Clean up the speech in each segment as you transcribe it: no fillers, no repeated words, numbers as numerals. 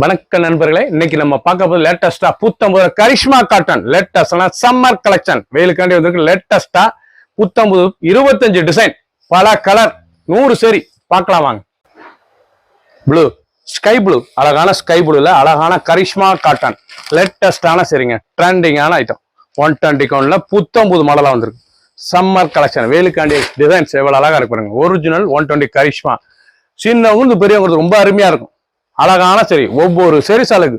வணக்கம் நண்பர்களே, இன்னைக்கு நம்ம பார்க்க போது லேட்டஸ்டா புத்தம்புது Karishma cotton latest summer collection. வெயிலுக்காண்டி வந்திருக்கு லேட்டஸ்டா புத்தம்புது 25 டிசைன், பல கலர், 100 சரி பார்க்கலாம் வாங்க. ப்ளூ, ஸ்கை ப்ளூ, அழகான ஸ்கை ப்ளூல அழகான கரிஷ்மா காட்டன் லேட்டஸ்டான சரிங்க, ட்ரெண்டிங்கான ஐட்டம். 120 கவுண்ட்ல புத்தம்புது மாடலா வந்திருக்கு. சம்மர் கலெக்ஷன், வெயிலுக்காண்டி டிசைன்ஸ் எவ்வளவு அழகா இருக்கு பாருங்க. ஒரிஜினல் 120 கரிஷ்மா, சின்னவங்க பெரியவங்களுக்கு ரொம்ப அருமையா இருக்கும். அழகான சரி, ஒவ்வொரு சரி சாலுக்கு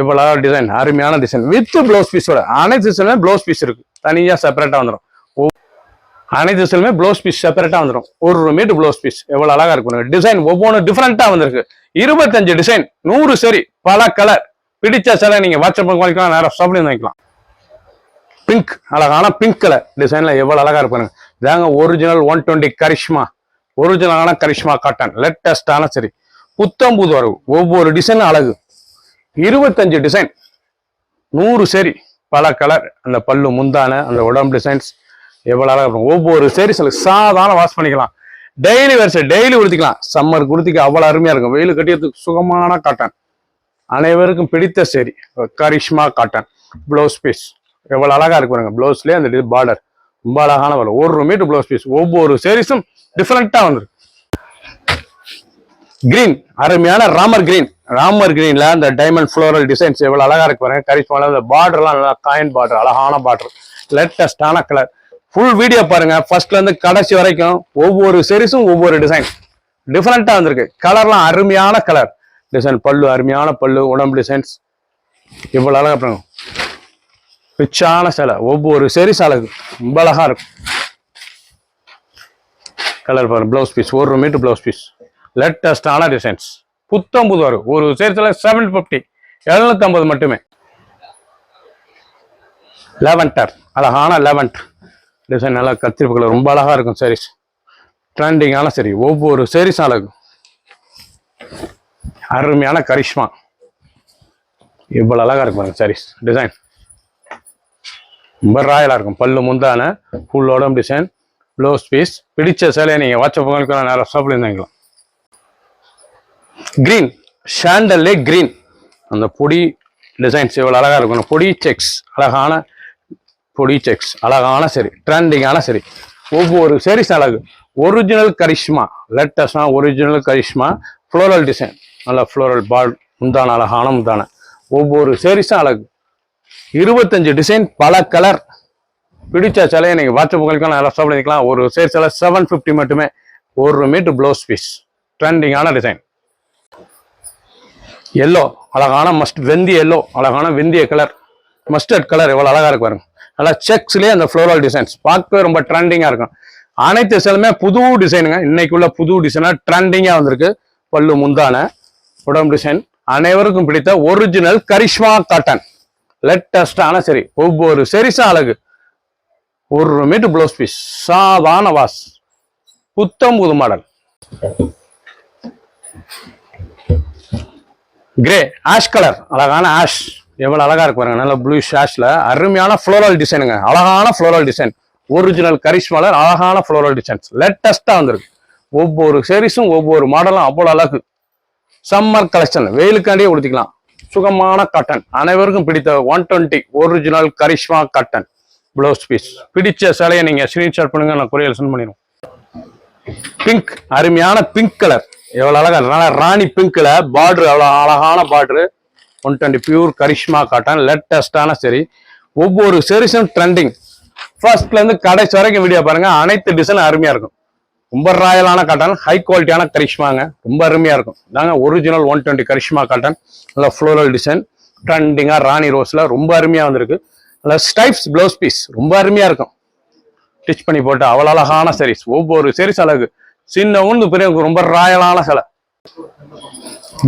எவ்வளவு டிசைன், அருமையான டிசைன் வித் பிளவுஸ் பீஸோட. அனைத்து டிசைனுமே பிளவுஸ் பீஸ் இருக்கு, தனியா செப்பரேட்டா வந்துடும். அனைத்து டிசைனுமே பிளவுஸ் பீஸ் செப்பரேட்டா வந்துடும். 1 மீட்டர் பிளவுஸ் பீஸ் எவ்வளவு அழகா இருக்கும். டிசைன் ஒவ்வொன்றும் டிஃபரெண்டா வந்திருக்கு. 25 டிசைன், 100 சரி, பல கலர். பிடிச்ச சிலை நீங்க வாட்ஸ்அப் பண்ணிக்கலாம், நேரம் சாப்பிட்டு வாங்கிக்கலாம். பிங்க், அழகான பிங்க் கலர் டிசைன்ல எவ்வளவு அழகா இருப்பாங்க. இதாங்க ஒரிஜினல் 120 கரிஷ்மா, ஒரிஜினலான கரிஷ்மா காட்டன் லேட்டஸ்டான சரி, புத்தம்புது வரவு. ஒவ்வொரு டிசைனும் அழகு. 25 டிசைன், 100 சரி, பல கலர். அந்த பல்லு முந்தான அந்த உடம்பு டிசைன்ஸ் எவ்வளவு அழகா இருக்கும். ஒவ்வொரு சரி சாதாரண வாஷ் பண்ணிக்கலாம். டெய்லி வேர்ஸ் டெய்லி உடுத்திக்கலாம். சம்மர் குடுத்திக்க அவ்வளவு அருமையா இருக்கும். வெயில் கட்டியதுக்கு சுகமான காட்டன், அனைவருக்கும் பிடித்த சரி கரிஷ்மா காட்டன். பிளவுஸ் பீஸ் எவ்வளவு அழகா இருக்கு. பிளவுஸ்லயே அந்த பார்டர் ரொம்ப அழகான வரும். 1 மீட்டர் பிளவுஸ் பீஸ். ஒவ்வொரு சீரிஸும் டிஃபரெண்டா வந்துருக்கு. கிரீன், அருமையான ராமர் கிரீன். ராமர் கிரீன்ல அந்த டைமண்ட் ஃப்ளோரல் டிசைன்ஸ் எவ்வளவு அழகா இருக்கு பாருங்க. கரிஷ்மால அந்த பார்டர்லாம் நல்லா காயின் பார்டர், அழகான பார்டர், லேட்டஸ்டான கலர். ஃபுல் வீடியோ பாருங்க ஃபர்ஸ்ட்ல இருந்து கடைசி வரைக்கும். ஒவ்வொரு சீரிஸும் ஒவ்வொரு டிசைன் டிஃபரெண்டா வந்திருக்கு. கலர்லாம் அருமையான கலர் டிசைன். பல்லு அருமையான பல்லு, உடம்பு டிசைன்ஸ் இவ்வளவு அழகா பாருங்க. ரிச்சான சேலை, ஒவ்வொரு சீரிஸ் அழகு ரொம்ப அழகா இருக்கும். கலர் பாருங்க. Blouse piece 1 metre blouse piece, லேட்டஸ்டான டிசைன்ஸ். புத்தம்புது வரும். ஒரு சேர்த்துல 750, 750 மட்டுமே. லெவன்டர், அழகான லெவன்டர் டிசைன், நல்லா கத்திரிப்பு கலர், ரொம்ப அழகா இருக்கும். சாரீஸ் ட்ரெண்டிங்கான சரி, ஒவ்வொரு சாரீஸ் அழகு. அருமையான கரிஷ்மா இவ்வளவு அழகா இருக்கும் சாரீஸ் டிசைன். ரொம்ப ராயலா இருக்கும். பல்லு முந்தான ஃபுல் உடம்பு டிசைன், பிளவுஸ் பீஸ். பிடிச்ச சேலையை நீங்க வாட்ஸ்அப் நேரம் சாப்பிடுங்க. கிரீன், ஷாண்டல்லே கிரீன், அந்த பொடி டிசைன்ஸ் எவ்வளவு அழகா இருக்கும். பொடி செக்ஸ், அழகான பொடி செக்ஸ், அழகான சரி, ட்ரெண்டிங்கான சரி. ஒவ்வொரு சீரிஸ் அழகு. ஒரிஜினல் கரிஷ்மா, லேட்டஸ்டான ஒரிஜினல் கரிஷ்மா. ஃப்ளோரல் டிசைன், நல்ல ஃப்ளோரல் பால் முந்தான, அழகான முந்தான. ஒவ்வொரு சீரிஸும் அழகு. 25 டிசைன், பல கலர். பிடிச்ச சிலையை நீங்க வாட்ஸ்அப் நேரம் சாப்பிடுக்கலாம். ஒரு சீரிஸ் 750 மட்டுமே. 1 மீட்டர் பிளவுஸ் பீஸ், ட்ரெண்டிங்கான டிசைன். எல்லோ, அழகான வெந்திய எல்லோ, அழகான வெந்திய கலர், மஸ்டர்ட் கலர் எவ்வளவு அழகா இருக்கு பாருங்க. நல்லா செக்ஸ்லயே அந்த ஃப்ளோரல் டிசைன்ஸ் பார்க்கவே ரொம்ப ட்ரெண்டிங்கா இருக்கும். அனைத்து சேலுமே புது டிசைனுங்க. இன்னைக்குள்ள புது டிசைனா ட்ரெண்டிங்கா வந்திருக்கு. பல்லு முந்தான, உடம்பு டிசைன். அனைவருக்கும் பிடித்த ஒரிஜினல் கரிஷ்மா காட்டன் லேட்டஸ்டான சரி, ஒவ்வொரு சரிசா அழகு. 1 மீட்டர் பிளவுஸ் பீஸ், சாதாரண வாஸ், புத்தம்புது மாடல். கிரே, ஆஷ் கலர், அழகான ஆஷ் எவ்வளவு அழகா இருக்கு பாருங்க. நல்ல ப்ளூ ஆஷ்ல அருமையான ஃப்ளோரல் டிசைனுங்க. அழகான ஃப்ளோரல் டிசைன், ஒரிஜினல் கரிஷ்மால அழகான ஃப்ளோரல் டிசைன்ஸ் லேட்டஸ்டா வந்திருக்கு. ஒவ்வொரு சீரிஸும் ஒவ்வொரு மாடலும் அவ்வளவு அழகு. சம்மர் கலெக்ஷன், வெயிலுக்காண்டியே உடுத்திக்கலாம். சுகமான காட்டன், அனைவருக்கும் பிடித்த 120 original Karishma cotton. Blouse piece. பிடிச்ச சேலையை நீங்க ஸ்கிரீன்ஷாட் பண்ணுங்க, நான் கொரியர் சென்ட் பண்ணிடுவோம். பிங்க், அருமையான பிங்க் கலர் எவ்வளவு அழகா, நல்லா ராணி பிங்க்ல பார்டர், எவ்வளவு அழகான பார்டர். 120 பியூர் கரிஷ்மா காட்டன் லேட்டஸ்டான சரி. ஒவ்வொரு சீரிஸும் ட்ரெண்டிங். ஃபர்ஸ்ட்ல இருந்து கடைசி வரைக்கும் வீடியோ பாருங்க. அனைத்து டிசைனும் அருமையா இருக்கும். ரொம்ப ராயலான காட்டன், ஹை குவாலிட்டியான கரிஷ்மாங்க, ரொம்ப அருமையா இருக்கும். இதாங்க ஒரிஜினல் 120 கரிஷ்மா காட்டன். நல்ல ஃப்ளோரல் டிசைன், ட்ரெண்டிங்கா ராணி ரோஸ்ல ரொம்ப அருமையா வந்திருக்கு. நல்ல ஸ்டைப்ஸ் பிளவுஸ் பீஸ் ரொம்ப அருமையா இருக்கும். ஸ்டிச் பண்ணி போட்டு அவ்வளவு அழகான சீரிஸ். ஒவ்வொரு சீரிஸ் அழகு. சின்ன பெரியவங்க ரொம்ப ராயலான சிலை.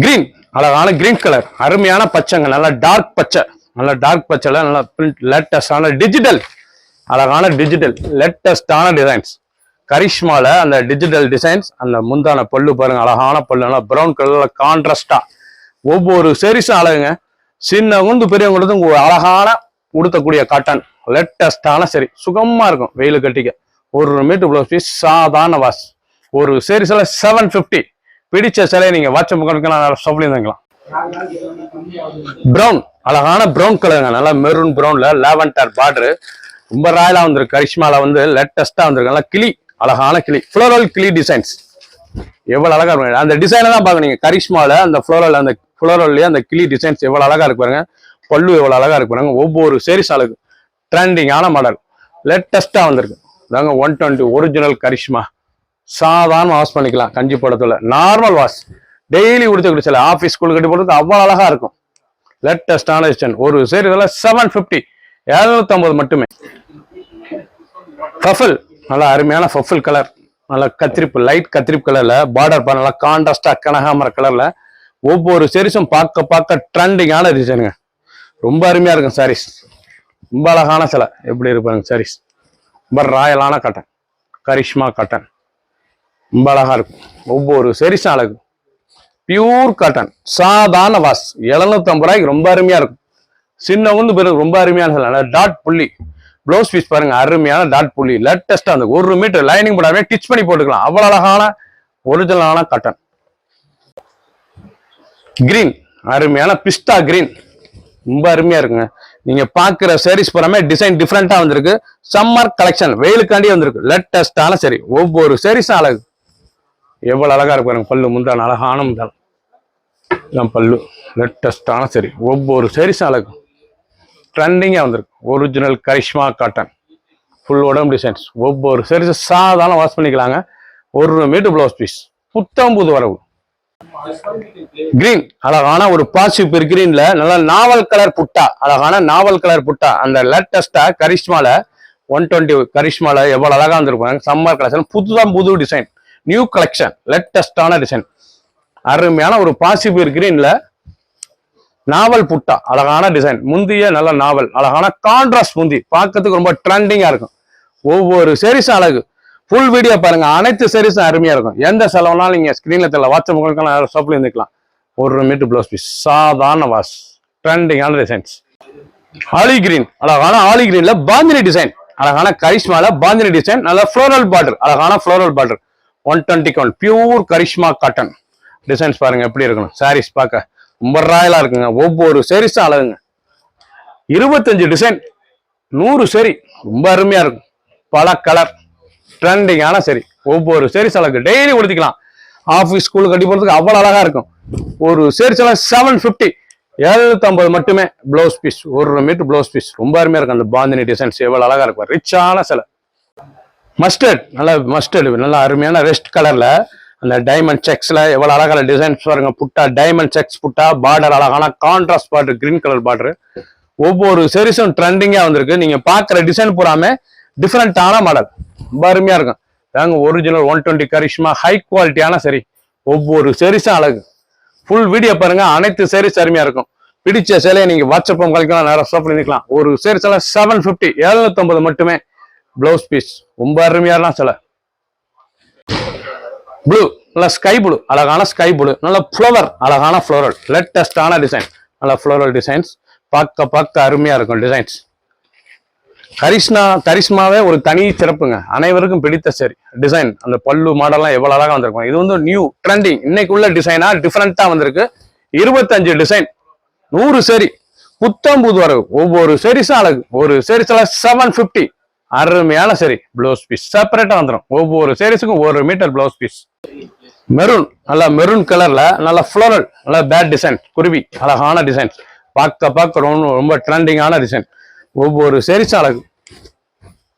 கிரீன், அழகான கிரீன் கலர், அருமையான பச்சைங்க, நல்லா டார்க் பச்சை, நல்ல டார்க் பச்சைல நல்லா லேட்டஸ்டான டிஜிட்டல், அழகான டிஜிட்டல் லேட்டஸ்டான டிசைன்ஸ். கரிஷ்மால அந்த டிஜிட்டல் டிசைன்ஸ். அந்த முந்தான பல்லு பாருங்க, அழகான பல்லு, நல்லா பிரவுன் கலர்ல கான்ட்ராஸ்டா. ஒவ்வொரு சீரிஸும் அழகுங்க. சின்ன பெரியவங்களுக்கு அழகான உடுத்தக்கூடிய காட்டன் லேட்டஸ்டான சரி, சுகமா இருக்கும். வெயிலு கட்டிக்க. 1 மீட்டர் பிளவுஸ் பீஸ், சாதாரண வாஸ். ஒரு சீரிஸ்ல 750. பிடிச்ச சிலையை நீங்க வாட்ஸ்அப் பண்ணிக்கலாம். பிரவுன், அழகான பிரவுன் கலருங்க. நல்லா மெரூன் பிரவுன்ல லாவெண்டர் பார்டர், ரொம்ப ராயலா வந்திருக்கு. கரிஷ்மால வந்து லேட்டஸ்டா வந்திருக்கு. நல்லா கிளி, அழகான கிளி, ஃப்ளோரல் கிளி டிசைன்ஸ். எவ்வளவு அழகா இருக்கு அந்த டிசைனை தான் பாக்குறீங்க. கரிஷ்மால அந்த ஃப்ளோரல்லயே அந்த கிளி டிசைன்ஸ் எவ்வளவு அழகா இருக்கு பாருங்க. பல்லு எவ்வளவு அழகா இருக்கு பாருங்க. ஒவ்வொரு சேரீஸ் அழகு, ட்ரெண்டிங்கான மாடல், லேட்டஸ்டா வந்திருக்கு. அதாங்க 120 ஒரிஜினல் கரிஷ்மா. சாதாரண வாஷ் பண்ணிக்கலாம். கஞ்சி போடத்துல நார்மல் வாஷ், டெய்லி உடுத்த குடிச்சல ஆபீஸ் ஸ்கூல் கட்டி போடுறதுக்கு அவ்வளவு அழகா இருக்கும். லேட்டஸ்டான டிசைன். ஒரு சேரீ 750, 750 மட்டுமே. பஃபில், நல்லா அருமையான பஃபில் கலர், நல்லா கத்திரிப்பு, லைட் கத்திரிப்பு கலர்ல பார்டர் பண்ண நல்லா கான்ட்ராஸ்டா கனகாமர கலர்ல. ஒவ்வொரு சேரீஸும் பார்க்க ட்ரெண்டிங்கான டிசைனுங்க. ரொம்ப அருமையா இருக்கும் சாரீஸ். ரொம்ப அழகான சிலை எப்படி இருப்பாங்க சாரீஸ். ரொம்ப ராயலான காட்டன், கரிஷ்மா காட்டன், ரொம்ப அழகா இருக்கும். ஒவ்வொரு சேரீஸும் அழகு, பியூர் காட்டன், சாதாரண வாஷ், 750 ரூபாய்க்கு ரொம்ப அருமையா இருக்கும். சின்ன வந்து பிறகு ரொம்ப அருமையான சிலை. டாட் புள்ளி பிளவுஸ் பீஸ் பாருங்க, அருமையான டாட் புள்ளி, லேட்டஸ்டா அந்த 1 மீட்டர் லைனிங் போடாம டிச் பண்ணி போட்டுக்கலாம். அவ்வளவு அழகான ஒரிஜினலான காட்டன். கிரீன், அருமையான பிஸ்டா கிரீன், ரொம்ப அருமையா இருக்குங்க. நீங்க பாக்குற சாரீஸ் பூராமே டிசைன் டிஃப்ரெண்டா வந்திருக்கு. சம்மர் கலெக்ஷன், வெயிலுக்காண்டி வந்திருக்கு. லேட்டஸ்டான சரி, ஒவ்வொரு சாரீஸும் அழகு. எவ்வளவு அழகா இருக்கு பாருங்க. பல்லு முந்தான, அழகான முந்தான பல்லு, லேட்டஸ்டான சரி, ஒவ்வொரு சாரீஸும் அழகு, ட்ரெண்டிங்கா வந்திருக்கு. ஒரிஜினல் கரிஷ்மா காட்டன், ஃபுல் உடம்பு டிசைன்ஸ். ஒவ்வொரு சாரீஸும் சாதாரண வாஷ் பண்ணிக்கலாங்க. 1 மீட்டர் பிளவுஸ் பீஸ், புத்தம்புது வரவு. கிரீன், அழகான ஒரு பாசிப் கிரீன்ல நல்லா நாவல் கலர் புட்டா, அழகான நாவல் கலர் புட்டா. அந்த லேட்டஸ்டா கரிஷ்மால 120 கரிஷ்மால எவ்வளவு அழகா வந்திருப்பாங்க. சம்மர் கலெக்ஷன், புது டிசைன், நியூ கலெக்ஷன், லேட்டஸ்டான டிசைன். அருமையான ஒரு பாசிப் கிரீன்ல நாவல் புட்டா, அழகான டிசைன். முந்திய நல்ல நாவல், அழகான கான்ட்ராஸ்ட் முந்தி, பார்க்கறதுக்கு ரொம்ப ட்ரெண்டிங்கா இருக்கும். ஒவ்வொரு சேரீஸும் அழகு. ஃபுல் வீடியோ பாருங்க. அனைத்து சாரீஸும் அருமையா இருக்கும். எந்த செலவுனாலும் நீங்க ஸ்கிரீன்ல தெரியல, வாட்ஸ்அப் உங்களுக்கு ஷாப்ல இருந்துக்கலாம். 1 மீட்டர் பிளவுஸ் பீஸ், சாதாரண வாஷ், ட்ரெண்டிங்கான டிசைன்ஸ். ஆலி கிரீன், அழகான ஆலி கிரீன்ல பாந்தினி டிசைன், அழகான கரிஷ்மால பாந்தினி டிசைன், நல்ல ஃப்ளோரல் பார்டர், அழகான floral border. 120 count, pure Karishma cotton. Designs பாருங்க எப்படி இருக்கணும். சாரீஸ் பார்க்க ரொம்ப ராயலா இருக்குங்க. ஒவ்வொரு சாரீஸும் அழகுங்க. 25 டிசைன், 100 சரி, ரொம்ப அருமையா இருக்கும். பல கலர், ட்ரெண்டிங்கான சரி, ஒவ்வொரு சேரீஸ் அழகு. டெய்லி உடுத்திக்கலாம். ஆஃபீஸ் ஸ்கூல் கட்டி போறதுக்கு அவ்வளவு அழகா இருக்கும். ஒரு சேரீஸ் 750, 750 மட்டுமே blouse piece. 1 metre blouse piece, ரொம்ப அருமையா இருக்கும். அந்த பாந்தினி டிசைன்ஸ் எவ்வளவு அழகா இருக்கும். ரிச்சான சிலை. மஸ்டர்ட், நல்லா அருமையான ரெஸ்ட் கலர்ல அந்த டைமண்ட் செக்ஸ்ல எவ்வளவு அழகான டிசைன்ஸ் பாருங்க. புட்டா, டைமண்ட் செக்ஸ் புட்டா, பார்டர் அழகான contrast border, green colour border. ஒவ்வொரு சேரீஸும் ட்ரெண்டிங்கா வந்திருக்கு. நீங்க பாக்குற டிசைன் பூராமே டிஃப்ரெண்டான மாடல், ரொம்ப அருமையா இருக்கும். ஒரிஜினல் 120 கரிஷ்மா, ஹை குவாலிட்டியான சரி. ஒவ்வொரு சேரீஸும் அழகு. ஃபுல் வீடியோ பாருங்க. அனைத்து சேரீஸ் அருமையா இருக்கும். பிடிச்ச சேலையை நீங்க வாட்ஸ்அப் கழிக்கலாம், நேரம் ஷாப்ல இருந்துக்கலாம். ஒரு சேரீஸ் 750, 750 மட்டுமே பிளவுஸ் பீஸ். ரொம்ப அருமையான சிலை. ப்ளூ, நல்ல ஸ்கை ப்ளூ, அழகான ஸ்கை ப்ளூ, நல்ல ஃப்ளவர், அழகான ஃப்ளோரல், லேட்டஸ்டான டிசைன், நல்ல ஃப்ளோரல் டிசைன்ஸ். பார்க்க அருமையா இருக்கும் டிசைன்ஸ். கரிஷ்மாவே ஒரு தனி சிறப்புங்க. அனைவருக்கும் பிடித்த சரி டிசைன். அந்த பல்லு மாடல்லாம் எவ்வளவு அழகா வந்திருக்கும். இது வந்து நியூ ட்ரெண்டிங், இன்னைக்கு உள்ள டிசைனா டிஃபரெண்டா வந்திருக்கு. 25 டிசைன், 100 சரி, புத்தம்புது வரவு. ஒவ்வொரு சேரீஸும் அழகு. ஒரு சேரீஸ் 750, அருமையான சரி. பிளவுஸ் பீஸ் செப்பரேட்டா வந்துடும். ஒவ்வொரு சேரீஸுக்கும் 1 மீட்டர் பிளவுஸ் பீஸ். மெரூன், நல்லா மெரூன் கலர்ல நல்ல ஃப்ளோரல், நல்ல பேட் டிசைன், குருவி, அழகான டிசைன். பார்க்க ரொம்ப ட்ரெண்டிங்கான டிசைன். ஒவ்வொரு சேரீஸும் அழகு.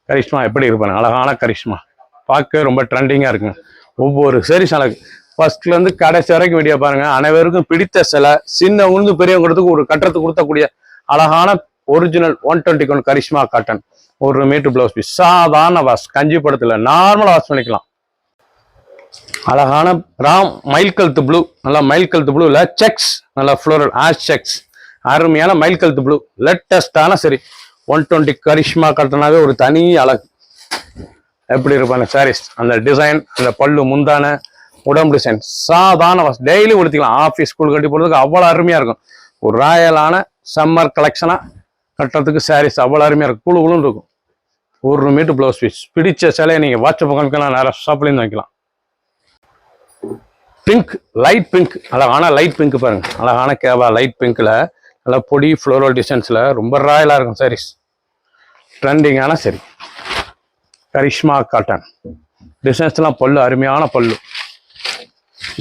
கரிஷ்மா எப்படி இருப்பாங்க, அழகான கரிஷ்மா, பார்க்க ரொம்ப ட்ரெண்டிங்கா இருக்குங்க. ஒவ்வொரு சேரீஸ் அழகு. ஃபர்ஸ்ட்ல இருந்து கடைசி வரைக்கும் வீடியோ பாருங்க. அனைவருக்கும் பிடித்த சிலை, சின்னவங்களுக்கு பெரியவங்களுக்கு ஒரு கட்டத்துக்கு கொடுத்தக்கூடிய அழகான original 120 count Karishma cotton. 1 metre blouse piece, சாதாரண வாஷ், கஞ்சி படத்துல நார்மல் வாஷ் பண்ணிக்கலாம். அழகான ராம் மயில் கழுத்து ப்ளூ, நல்லா மயில் கழுத்து ப்ளூல செக்ஸ், நல்லா ஃப்ளோரல் ஆஷ் செக்ஸ், அருமையான மயில் கழுத்து ப்ளூ, லேட்டஸ்டான சரி. 120 கரிஷ்மா காட்டனாவே ஒரு தனி அழகு. எப்படி இருப்பாங்க சாரீஸ், அந்த டிசைன், அந்த பல்லு முந்தான உடம்பு டிசைன், சாதாரண வாஷ், டெய்லி உடுத்திக்கலாம். ஆஃபீஸ் ஸ்கூல் கட்டி போடுறதுக்கு அவ்வளோ அருமையா இருக்கும். ஒரு ராயலான சம்மர் கலெக்ஷனா கட்டுறதுக்கு சாரீஸ் அவ்வளோ அருமையா இருக்கும். குழுன்னு இருக்கும். 1 மீட்டர் பிளவுஸ் பீஸ். பிடிச்ச சிலையை நீங்க வாட்ஸ்அப் காமிக்கலாம், நேரம் ஷாப்லேருந்து வைக்கலாம். பிங்க், லைட் பிங்க், அழகான லைட் பிங்க் பாருங்க, அழகான கேவா லைட் பிங்க்ல நல்லா பொடி ஃப்ளோரல் டிசைன்ஸ்ல ரொம்ப ராயலா இருக்கும் சாரீஸ். ட்ரெண்டிங்கான சரி கரிஷ்மா காட்டன் டிசைன்ஸ்லாம் பல்லு அருமையான பல்லு,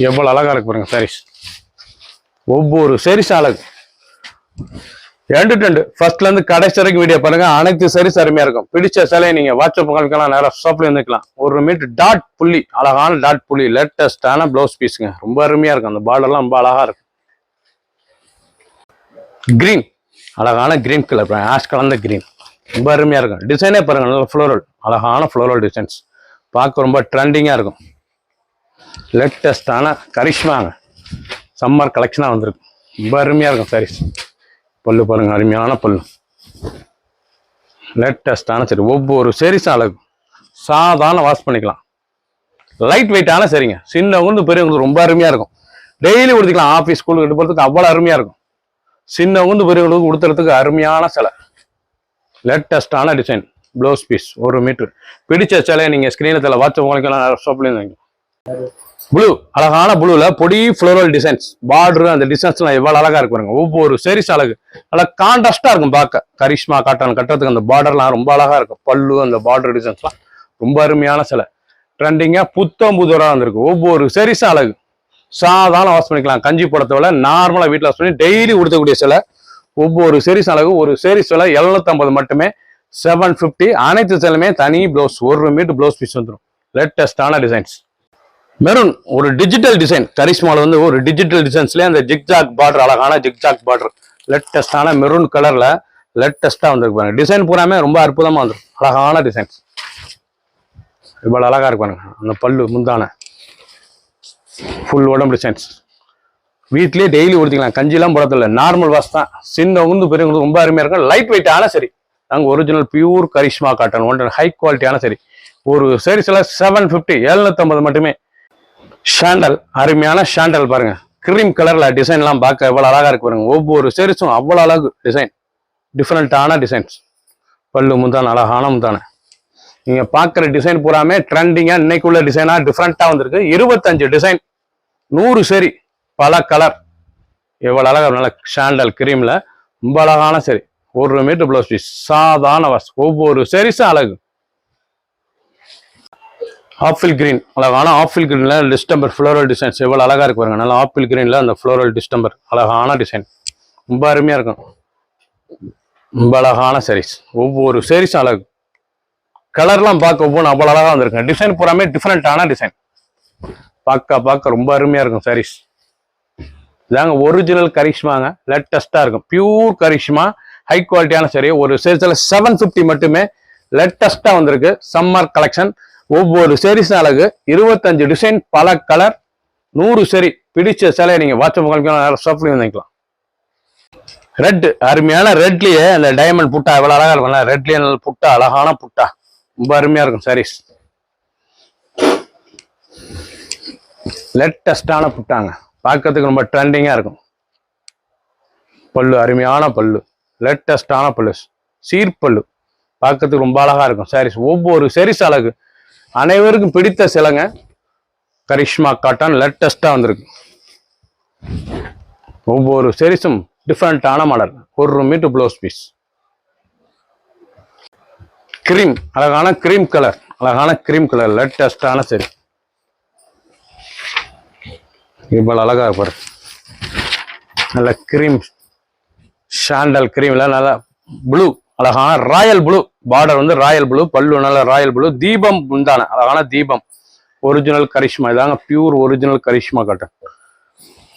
எவ்வளவு அழகா இருக்கு பாருங்க சாரீஸ். ஒவ்வொரு சாரீஸ் அழகு. ரெண்டு ஃபர்ஸ்ட்ல இருந்து கடைசி வரைக்கும் வீடியோ பாருங்க, அனைத்து சாரீஸ் அருமையா இருக்கும். பிடிச்ச சேலையை நீங்க வாட்ஸ்அப் பண்ணிக்கலாம், நேரம் ஷாப்ல இருந்துக்கலாம். 1 மீட்டர் டாட் புள்ளி, அழகான டாட் புள்ளி லேட்டஸ்டான பிளவுஸ் பீஸுங்க, ரொம்ப அருமையா இருக்கும். அந்த பார்டர்லாம் ரொம்ப அழகா இருக்கும். கிரீன், அழகான கிரீன் கலர், ஆஷ் கலந்த கிரீன், ரொம்ப அருமையா இருக்கும். டிசைனே பாருங்க, நல்ல ஃப்ளோரல், அழகான ஃப்ளோரல் டிசைன்ஸ், பார்க்க ரொம்ப ட்ரெண்டிங்கா இருக்கும். லேட்டஸ்டான கரிஷ்மாங்க, சம்மர் கலெக்ஷனா வந்திருக்கு, ரொம்ப அருமையா இருக்கும் சாரீஸ். பல்லு பாருங்க, அருமையான பல்லு, லேட்டஸ்டான சரி. ஒவ்வொரு சாரீஸும் அழகு, சாதாரண வாஷ் பண்ணிக்கலாம். லைட் வெயிட்டான சரிங்க, சின்னவங்களுக்கு பெரியவங்களுக்கு ரொம்ப அருமையா இருக்கும். டெய்லி உடுத்திக்கலாம், ஆஃபீஸ் ஸ்கூலுக்கு எடுத்து போகிறதுக்கு அவ்வளோ அருமையா இருக்கும். சின்னவங்களுக்கு பெரியவங்களுக்கு உடுத்துறதுக்கு அருமையான சிலை. லேட்டஸ்டான டிசைன் ப்ளவுஸ் பீஸ் 1 மீட்டர். பிடிச்ச சிலையை நீங்க ஸ்கிரீனில் வாட்ஸ்அப் பண்ணிக்கலாம், ஷாப்லேயும். ப்ளூ, அழகான ப்ளூல பொடி ஃப்ளோரல் டிசைன்ஸ், பார்டர் அந்த டிசைன்ஸ்லாம் எவ்வளவு அழகா இருக்கு பாருங்க. ஒவ்வொரு சாரீஸ் அழகு, நல்லா கான்ட்ராஸ்டா இருக்கும் பார்க்க. கரிஷ்மா காட்டன் கட்டுறதுக்கு அந்த பார்டர்லாம் ரொம்ப அழகா இருக்கும். பல்லு அந்த பார்டர் டிசைன்ஸ்லாம் ரொம்ப அருமையான சிலை. ட்ரெண்டிங்கா புத்தம் புதுவரா வந்திருக்கு. ஒவ்வொரு சாரீஸும் அழகு, சாதாரண வாஷ் பண்ணிக்கலாம். கஞ்சி போடத்தை விட நார்மலா வீட்டில் வாஷ் பண்ணி டெய்லி உடுத்தக்கூடிய சிலை. ஒவ்வொரு சாரீஸ் அழகு. ஒரு சாரீஸ் விலை 750 மட்டுமே, 750. அனைத்து சிலையுமே தனி பிளவுஸ், 1 மீட்டர் பிளவுஸ் பீஸ் வந்துடும். லேட்டஸ்டான டிசைன்ஸ். மெரூன், ஒரு டிஜிட்டல் டிசைன், கரிஷ்மால வந்து ஒரு டிஜிட்டல் டிசைன்ஸ்லேயே அந்த ஜிக்ஜாக் பார்டர், அழகான ஜிக்ஜாக் பார்டர், லேட்டஸ்டான மெரூன் கலர்ல லேட்டஸ்டா வந்துருக்கு பாருங்க. டிசைன் பூராமே ரொம்ப அற்புதமா வந்துருக்கு, அழகான டிசைன்ஸ், இவ்வளவு அழகா இருக்கு பாருங்க. அந்த பல்லு முந்தான ஃபுல் உடம்பு டிசைன்ஸ், வீட்லயே டெய்லி உடுத்திக்கலாம். கஞ்சிலாம் போடதில்லை, நார்மல் வாஷ் தான். சின்னவங்க பெரியவங்களுக்கு ரொம்ப அருமையா இருக்கும். லைட் வெயிட்டான சரி, நாங்கள் ஒரிஜினல் பியூர் கரிஷ்மா காட்டன், ஒன்று ஹை குவாலிட்டியான சரி. ஒரு சாரீஸ்ல 750, 750 மட்டுமே. ஷாண்டல், அருமையான ஷாண்டல் பாருங்க, கிரீம் கலர்ல டிசைன் எல்லாம் பார்க்க எவ்வளவு அழகா இருக்கு பாருங்க. ஒவ்வொரு சாரீஸும் அவ்வளவு அழகு டிசைன், டிஃப்ரெண்டான டிசைன்ஸ். பல்லு முந்தான, அழகான முந்தான. நீங்க பாக்குற டிசைன் பூராமே ட்ரெண்டிங்கா இன்னைக்குள்ள டிசைனா டிஃப்ரெண்டா வந்திருக்கு. 25 டிசைன், 100 சரி, பல கலர், எவ்வளவு அழகா. நல்ல ஷாண்டல் கிரீம்ல ரொம்ப அழகான சரி. 1 மீட்டர் பிளவுஸ் பீஸ், சாதாரண வாஷ். ஒவ்வொரு சாரீஸும் அழகு. ஆப்பிள் கிரீன், அழகான ஆப்பிள் கிரீன்ல டிஸ்டம்பர் ஃப்ளோரல் டிசைன்ஸ், எவ்வளவு அழகா இருக்கு பாருங்க. நல்லா ஆப்பிள் கிரீன்ல அந்த ஃப்ளோரல் டிஸ்டம்பர், அழகான டிசைன், ரொம்ப அருமையா இருக்கும். ரொம்ப அழகான சாரீஸ். ஒவ்வொரு சாரீஸும் அழகு. கலர்லாம் பார்க்க ஒவ்வொன்றும் அவ்வளவு அழகா வந்திருக்கு. டிசைன் பூராமே டிஃப்ரெண்டான டிசைன், பார்க்க ரொம்ப அருமையா இருக்கும் சாரீஸ். இதாங்க ஒரிஜினல் கரிஷ்மாங்க, லேட்டஸ்டா இருக்கும். பியூர் கரிஷ்மா, ஹை குவாலிட்டியான சரி. ஒரு சாரீஸ்ல 750 மட்டுமே, லேட்டஸ்டா வந்திருக்கு. Summer collection. ஒவ்வொரு சாரீஸும் அழகு. 25 டிசைன், பல கலர், 100 சரி. பிடிச்ச சேலையை நீங்க வாட்ஸ்அப் பண்ணிக்கலாம், ஷாப்லயும் வாங்கிக்கலாம். ரெட், அருமையான ரெட்லயே அந்த டைமண்ட் புட்டா எவ்வளவு அழகா இருக்கும். ரெட்லயே நல்ல புட்டா, அழகான புட்டா, ரொம்ப அருமையா இருக்கும் சாரீஸ். லேட்டஸ்டான புட்டாங்க, பார்க்கறதுக்கு ரொம்ப ட்ரெண்டிங்கா இருக்கும். பல்லு, அருமையான பல்லு, லேட்டஸ்டான பல்லு, சீர்பல்லு, பார்க்கறதுக்கு ரொம்ப அழகா இருக்கும் சாரீஸ். ஒவ்வொரு சாரீஸ் அழகு. அனைவருக்கும் பிடித்த சிலைங்க, கரிஷ்மா காட்டன் லேட்டஸ்டா வந்திருக்கு. ஒவ்வொரு சாரீஸும் டிஃப்ரெண்டான model. 1 metre blouse piece. Cream, அழகான கிரீம் கலர், அழகான கிரீம் கலர், லேட்டஸ்டான சரி. இவ்வளவு அழகா இருப்பாரு. நல்ல கிரீம் ஷாண்டல் கிரீம்ல நல்ல ப்ளூ, அழகான ராயல் ப்ளூ பார்டர் வந்து ராயல் ப்ளூ, பல்லு நல்ல ராயல் ப்ளூ, தீபம் உண்டான அழகான தீபம். ஒரிஜினல் கரிஷ்மா, இதாங்க பியூர் ஒரிஜினல் கரிஷ்மா காட்டன்.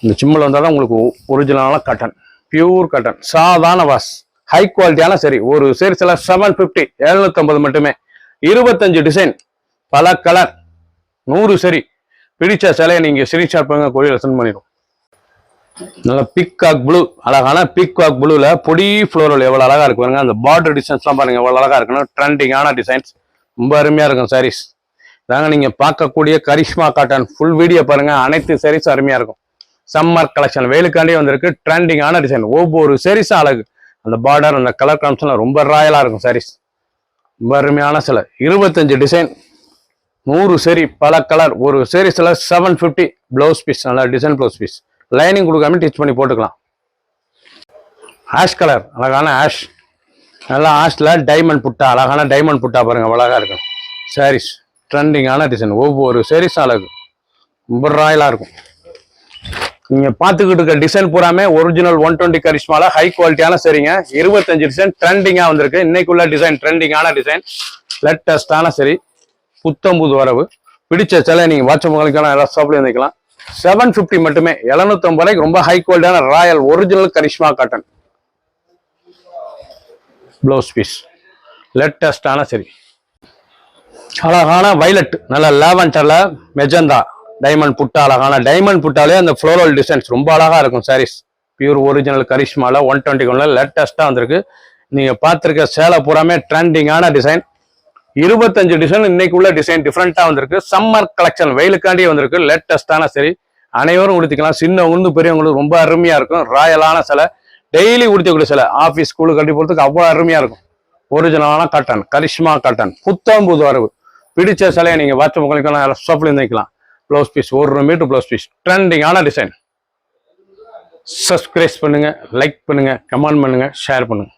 இந்த சிம்மல் வந்தாதான் உங்களுக்கு ஒரிஜினலான காட்டன், பியூர் காட்டன், சாதாரண வாஷ், ஹை குவாலிட்டியான சரி. ஒரு சீரீஸ்ல 750, 750 மட்டுமே. 25 டிசைன், பல கலர், 100 சரி. பிடிச்ச சிலையை நீங்க ஸ்கிரீன்ஷாட் பண்ணுங்க, கொரியர் சென்ட் பண்ணிடும். நல்ல பிக்காக் ப்ளூ, அழகான பிக்காக் ப்ளூல பொடி ஃப்ளோரல் எவ்வளவு அழகா இருக்கு பாருங்க. அந்த பார்டர் டிசைன்ஸ் எல்லாம் பாருங்க எவ்வளவு அழகா இருக்குன்னு. ட்ரெண்டிங்கான டிசைன்ஸ், ரொம்ப அருமையா இருக்கும் சாரீஸ். தாங்க நீங்க பார்க்கக்கூடிய கரிஷ்மா காட்டன் ஃபுல் வீடியோ பாருங்க, அனைத்து சாரீஸ் அருமையா இருக்கும். சம்மர் கலெக்ஷன் வெயிலுக்காண்டி வந்திருக்கு. ட்ரெண்டிங்கான டிசைன், ஒவ்வொரு சாரீஸும் அழகு. அந்த பார்டர் அந்த கலர் காம்ஸ்லாம் ரொம்ப ராயலா இருக்கும் சாரீஸ், ரொம்ப அருமையான சிலை. 25 டிசைன், 100 சரி பல கலர். ஒரு சீரீஸ்ல 750. பிளவுஸ் பீஸ் நல்லா டிசைன் பிளவுஸ் பீஸ். லைனிங் கொடுக்காம டிச் பண்ணி போட்டுக்கலாம். ஆஷ் கலர் அழகான ஆஷ். நல்லா ஆஷ்ல டைமண்ட் புட்டா, அழகான டைமண்ட் புட்டா பாருங்க, அழகா இருக்கும். சாரீஸ் ட்ரெண்டிங்கான டிசைன். ஒவ்வொரு சாரீஸும் அழகு, ரொம்ப ராயலா இருக்கும். நீங்க பாத்துக்கிட்டு இருக்க டிசைன் பூராமே ஒரிஜினல் 120 கரிஷ்மால ஹை குவாலிட்டியான சரிங்க. 25 டிசைன் ட்ரெண்டிங்கா வந்திருக்கு. இன்னைக்குள்ள டிசைன் ட்ரெண்டிங்கான டிசைன், லேட்டஸ்டான சரி, புத்தம்புது வரவு. பிடிச்ச சிலை நீங்க வாட்ஸ்அப் உங்களுக்கு எல்லா ஷாப்லயும் வந்துக்கலாம். 750 மட்டுமே, 750 ரூபாய்க்கு ரொம்ப ஹை குவாலிட்டியான royal original Karishma cotton. Blouse piece லேட்டஸ்டான சரி, அழகான வைலட், நல்ல லாவெண்டர்ல மெஜந்தா டைமண்ட் புட்டா, அழகான டைமண்ட் புட்டாலே அந்த ஃப்ளோரல் டிசைன்ஸ் ரொம்ப அழகா இருக்கும். சாரீஸ் பியூர் ஒரிஜினல் கரிஷ்மால 121 லேட்டஸ்டா வந்திருக்கு. நீங்க பார்த்திருக்க சேலை பூராமே ட்ரெண்டிங்கான டிசைன். 25 டிசைன் இன்னைக்குள்ள டிசைன் டிஃப்ரெண்டா வந்திருக்கு. சம்மர் கலெக்ஷன் வெயிலுக்காண்டியே வந்திருக்கு. லேட்டஸ்டான சரி, அனைவரும் உடுத்திக்கலாம். சின்னவங்களுக்கு பெரியவங்களுக்கு ரொம்ப அருமையா இருக்கும். ராயலான சிலை, டெய்லி உடுத்தக்கூடிய சிலை, ஆஃபீஸ் ஸ்கூலு கட்டி போறதுக்கு அவ்வளோ அருமையா இருக்கும். ஒரிஜினலான காட்டன், கரிஷ்மா காட்டன், புத்தம்புது வரவு. பிடிச்ச சிலையை நீங்க வாட்ஸ்அப் உங்களுக்கு ஷாப்ல இருந்துக்கலாம். Blouse piece 1 metre blouse piece, ட்ரெண்டிங்கான டிசைன். சப்ஸ்கிரைப் பண்ணுங்க, லைக் பண்ணுங்க, கமெண்ட் பண்ணுங்க, ஷேர் பண்ணுங்க.